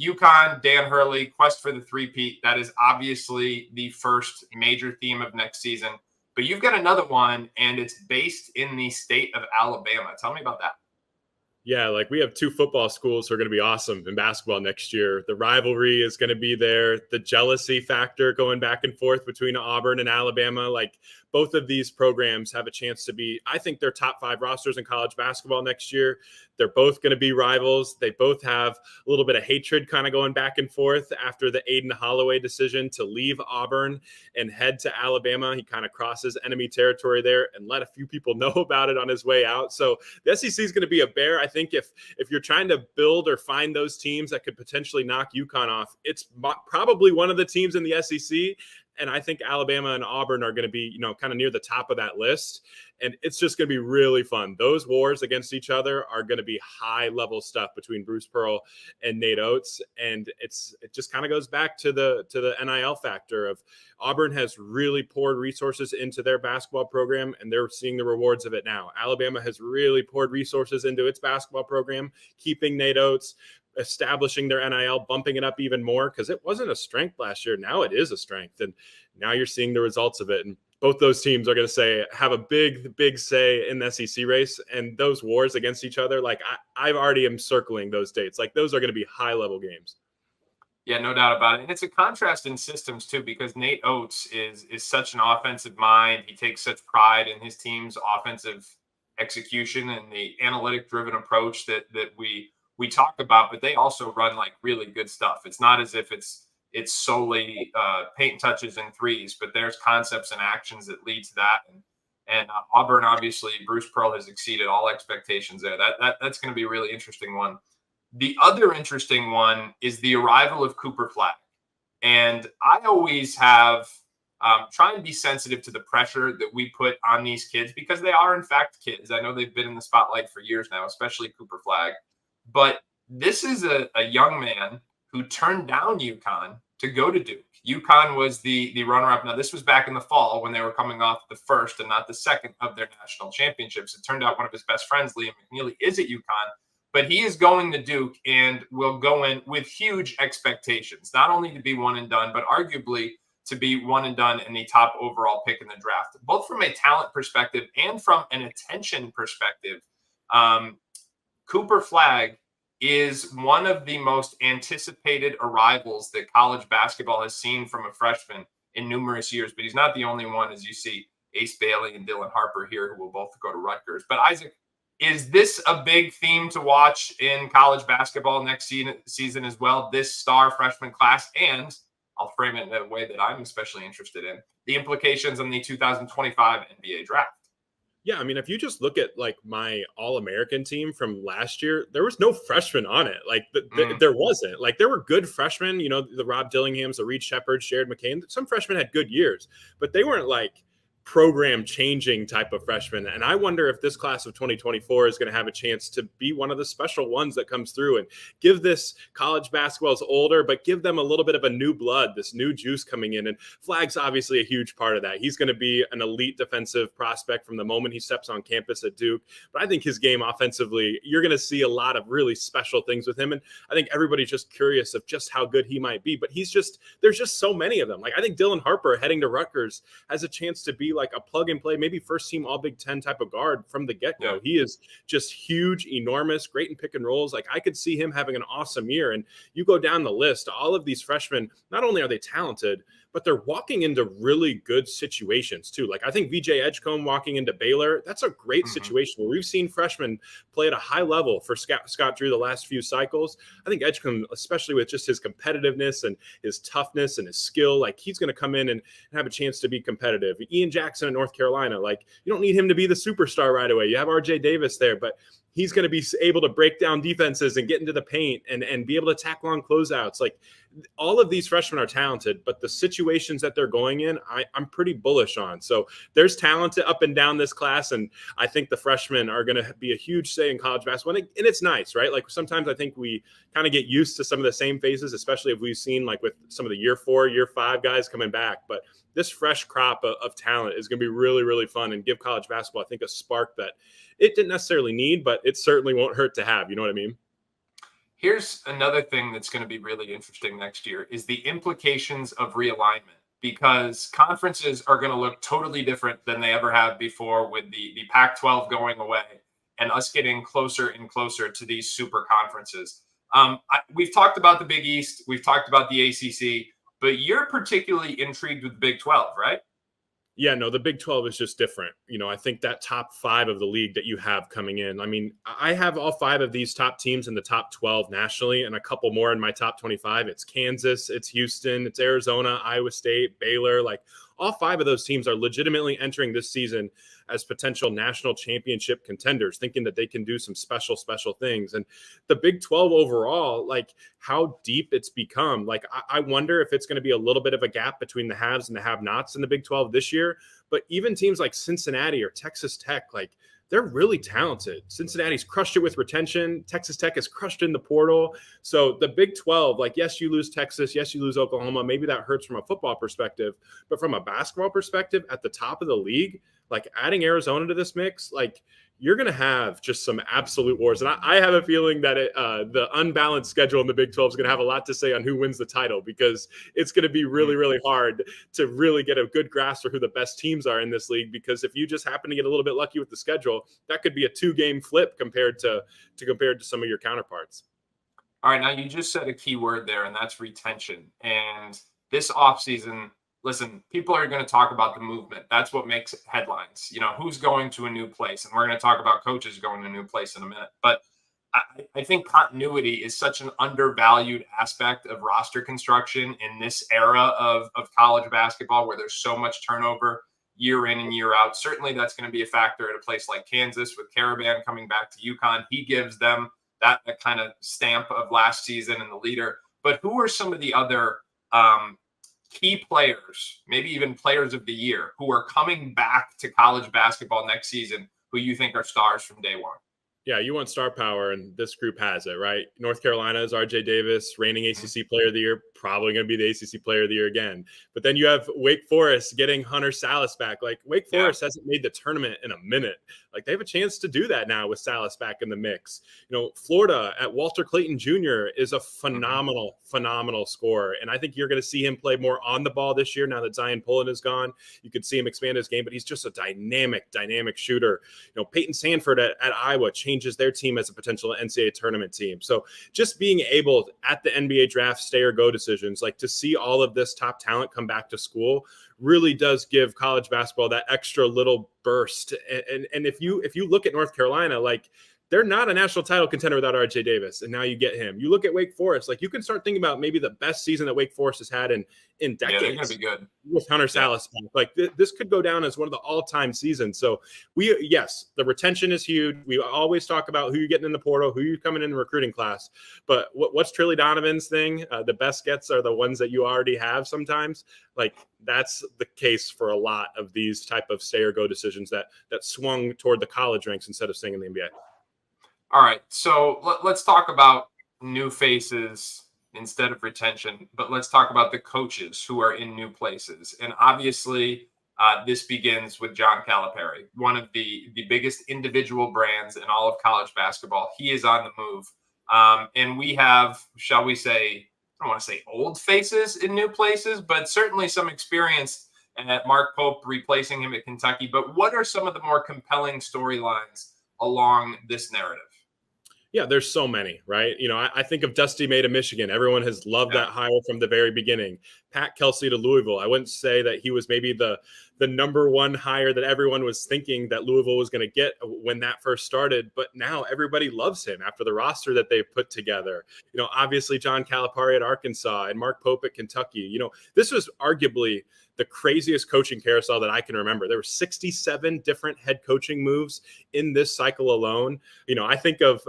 UConn, Dan Hurley, quest for the three-peat. That is obviously the first major theme of next season. But you've got another one, and it's based in the state of Alabama. Tell me about that. Yeah, like we have two football schools who are going to be awesome in basketball next year. The rivalry is going to be there. The jealousy factor going back and forth between Auburn and Alabama. Like both of these programs have a chance to be, I think they're top 5 rosters in college basketball next year. They're both going to be rivals. They both have a little bit of hatred kind of going back and forth after the Aiden Holloway decision to leave Auburn and head to Alabama. He kind of crosses enemy territory there and let a few people know about it on his way out. So the SEC is going to be a bear. I think if you're trying to build or find those teams that could potentially knock UConn off, it's probably one of the teams in the SEC. And I think Alabama and Auburn are going to be, kind of near the top of that list. And it's just going to be really fun. Those wars against each other are going to be high level stuff between Bruce Pearl and Nate Oates. And it just kind of goes back to the NIL factor of Auburn has really poured resources into their basketball program, and they're seeing the rewards of it now. Alabama has really poured resources into its basketball program, keeping Nate Oates, establishing their NIL, bumping it up even more because it wasn't a strength last year. Now it is a strength, and now you're seeing the results of it. And both those teams are going to have a big say in the SEC race, and those wars against each other. Like I already am circling those dates. Like those are going to be high level games. Yeah, no doubt about it. And it's a contrast in systems too, because Nate Oates is such an offensive mind. He takes such pride in his team's offensive execution and the analytic driven approach that we talk about, but they also run like really good stuff. It's not as if it's solely paint touches and threes, but there's concepts and actions that lead to that. And Auburn, obviously, Bruce Pearl has exceeded all expectations there. That's going to be a really interesting one. The other interesting one is the arrival of Cooper Flag. And I always have trying to be sensitive to the pressure that we put on these kids because they are, in fact, kids. I know they've been in the spotlight for years now, especially Cooper Flag. But this is a young man who turned down UConn to go to Duke. UConn was the runner-up. Now, this was back in the fall when they were coming off the first and not the second of their national championships. It turned out one of his best friends, Liam McNeely, is at UConn. But he is going to Duke and will go in with huge expectations, not only to be one and done, but arguably to be one and done in the top overall pick in the draft, both from a talent perspective and from an attention perspective. Cooper Flag is one of the most anticipated arrivals that college basketball has seen from a freshman in numerous years, but he's not the only one, as you see Ace Bailey and Dylan Harper here, who will both go to Rutgers. But Isaac, is this a big theme to watch in college basketball next season as well, this star freshman class? And I'll frame it in a way that I'm especially interested in, the implications on the 2025 NBA draft. Yeah, I mean, if you just look at like my All-American team from last year, there was no freshman on it. Like there wasn't. Like there were good freshmen, the Rob Dillinghams, the Reed Shepard, Jared McCain. Some freshmen had good years, but they weren't like program changing type of freshman. And I wonder if this class of 2024 is going to have a chance to be one of the special ones that comes through and give this college basketball is older, but give them a little bit of a new blood, this new juice coming in. And Flag's obviously a huge part of that. He's going to be an elite defensive prospect from the moment he steps on campus at Duke. But I think his game offensively, you're going to see a lot of really special things with him. And I think everybody's just curious of just how good he might be. But there's just so many of them. Like I think Dylan Harper heading to Rutgers has a chance to be like a plug and play, maybe first team all Big Ten type of guard from the get-go. Yeah. He is just huge, enormous, great in pick and rolls. Like I could see him having an awesome year. And you go down the list, all of these freshmen, not only are they talented, but they're walking into really good situations too. Like I think VJ Edgecombe walking into Baylor, that's a great situation where we've seen freshmen play at a high level for Scott Drew the last few cycles. I think Edgecombe, especially with just his competitiveness and his toughness and his skill, like he's going to come in and have a chance to be competitive. Ian Jackson in North Carolina, like you don't need him to be the superstar right away. You have RJ Davis there, but he's going to be able to break down defenses and get into the paint and be able to tackle on closeouts. Like all of these freshmen are talented, but the situations that they're going in, I'm pretty bullish on. So there's talent up and down this class. And I think the freshmen are going to be a huge say in college basketball. And it's nice, right? Like sometimes I think we kind of get used to some of the same faces, especially if we've seen like with some of the year 4, year 5 guys coming back. But this fresh crop of talent is going to be really, really fun and give college basketball, I think, a spark that it didn't necessarily need, but it certainly won't hurt to have. You know what I mean? Here's another thing that's going to be really interesting next year is the implications of realignment, because conferences are going to look totally different than they ever have before, with the Pac-12 going away and us getting closer and closer to these super conferences. We've talked about the Big East, we've talked about the ACC, but you're particularly intrigued with the Big 12, right? Yeah, no, the Big 12 is just different. I think that top five of the league that you have coming in. I mean, I have all five of these top teams in the top 12 nationally and a couple more in my top 25. It's Kansas, it's Houston, it's Arizona, Iowa State, Baylor. Like, all five of those teams are legitimately entering this season as potential national championship contenders, thinking that they can do some special things. And the Big 12 overall, like, how deep it's become. Like, I wonder if it's going to be a little bit of a gap between the haves and the have-nots in the Big 12 this year. But even teams like Cincinnati or Texas Tech, like, they're really talented. Cincinnati's crushed it with retention. Texas Tech has crushed in the portal. So the Big 12, like, yes, you lose Texas. Yes, you lose Oklahoma. Maybe that hurts from a football perspective. But from a basketball perspective, at the top of the league, like, adding Arizona to this mix, like, you're going to have just some absolute wars. And I have a feeling that the unbalanced schedule in the Big 12 is going to have a lot to say on who wins the title, because it's going to be really, really hard to really get a good grasp for who the best teams are in this league. Because if you just happen to get a little bit lucky with the schedule, that could be a 2-game flip compared to some of your counterparts. All right, now you just said a key word there, and that's retention. And this offseason, listen, people are going to talk about the movement. That's what makes headlines. Who's going to a new place? And we're going to talk about coaches going to a new place in a minute. But I think continuity is such an undervalued aspect of roster construction in this era of college basketball, where there's so much turnover year in and year out. Certainly that's going to be a factor at a place like Kansas with Caravan coming back to UConn. He gives them that kind of stamp of last season and the leader. But who are some of the other key players, maybe even players of the year, who are coming back to college basketball next season, who you think are stars from day one? Yeah, you want star power, and this group has it, right? North Carolina is RJ Davis, reigning ACC Player of the Year, probably going to be the ACC Player of the Year again. But then you have Wake Forest getting Hunter Salas back. Like, Wake Forest hasn't made the tournament in a minute. Like, they have a chance to do that now with Salas back in the mix. Florida at Walter Clayton Jr. is a phenomenal scorer. And I think you're going to see him play more on the ball this year now that Zion Pullen is gone. You could see him expand his game, but he's just a dynamic shooter. Peyton Sanford at Iowa changes their team as a potential NCAA tournament team. So just being able at the NBA draft stay or go decisions, like, to see all of this top talent come back to school really does give college basketball that extra little burst. And if you look at North Carolina, like, they're not a national title contender without RJ Davis, and now you get him. You look at Wake Forest, like, you can start thinking about maybe the best season that Wake Forest has had in decades. Yeah, they're going to be good with Hunter Salas. Like, this could go down as one of the all-time seasons. So yes, the retention is huge. We always talk about who you're getting in the portal, who you're coming in the recruiting class. But what's Trilly Donovan's thing? The best gets are the ones that you already have sometimes. Like, that's the case for a lot of these type of stay or go decisions that swung toward the college ranks instead of staying in the NBA. All right, so let's talk about new faces instead of retention, but let's talk about the coaches who are in new places. And obviously, this begins with John Calipari, one of the biggest individual brands in all of college basketball. He is on the move. And we have, shall we say, I don't want to say old faces in new places, but certainly some experience at Mark Pope replacing him at Kentucky. But what are some of the more compelling storylines along this narrative? Yeah, there's so many, right? I think of Dusty May to Michigan. Everyone has loved that hire from the very beginning. Pat Kelsey to Louisville. I wouldn't say that he was maybe the number one hire that everyone was thinking that Louisville was going to get when that first started, but now everybody loves him after the roster that they've put together. Obviously John Calipari at Arkansas and Mark Pope at Kentucky. This was arguably the craziest coaching carousel that I can remember. There were 67 different head coaching moves in this cycle alone. I think of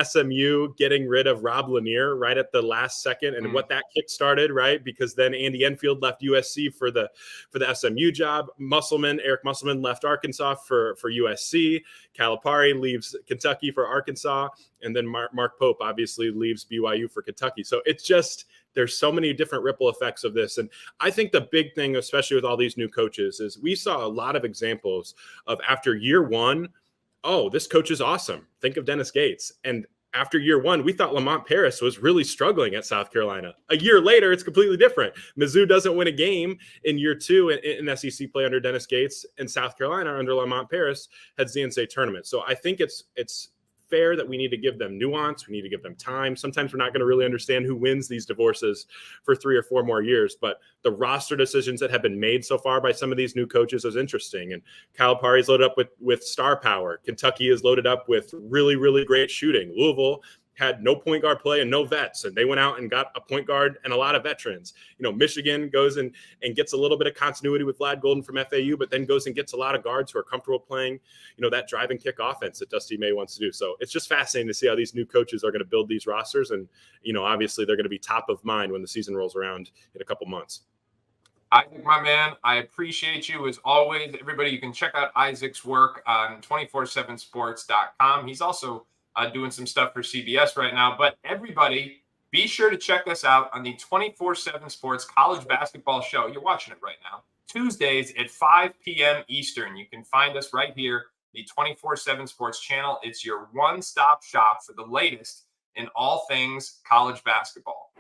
SMU getting rid of Rob Lanier right at the last second, and what that kick started, right? Because then Andy Enfield left USC for the SMU job. Eric Musselman left Arkansas for USC. Calipari leaves Kentucky for Arkansas, and then Mark Pope obviously leaves BYU for Kentucky. So it's just, there's so many different ripple effects of this. And I think the big thing, especially with all these new coaches, is we saw a lot of examples of after year one, oh, this coach is awesome. Think of Dennis Gates. And after year one, we thought Lamont Paris was really struggling at South Carolina. A year later, it's completely different. Mizzou doesn't win a game in year two in SEC play under Dennis Gates, and South Carolina under Lamont Paris heads the NCAA tournament. So I think it's fair that we need to give them nuance. We need to give them time. Sometimes we're not going to really understand who wins these divorces for 3 or 4 more years, but the roster decisions that have been made so far by some of these new coaches is interesting. And Calipari is loaded up with star power. Kentucky is loaded up with really, really great shooting. Louisville had no point guard play and no vets, and they went out and got a point guard and a lot of veterans. Michigan goes and gets a little bit of continuity with Vlad Golden from FAU, but then goes and gets a lot of guards who are comfortable playing, that drive and kick offense that Dusty May wants to do. So it's just fascinating to see how these new coaches are going to build these rosters. And, obviously they're going to be top of mind when the season rolls around in a couple months. Isaac, my man, I appreciate you as always. Everybody, you can check out Isaac's work on 247sports.com. He's also doing some stuff for CBS right now. But everybody, be sure to check us out on the 247 Sports College Basketball Show. You're watching it right now. Tuesdays at 5 p.m. Eastern. You can find us right here, the 247 Sports channel. It's your one-stop shop for the latest in all things college basketball.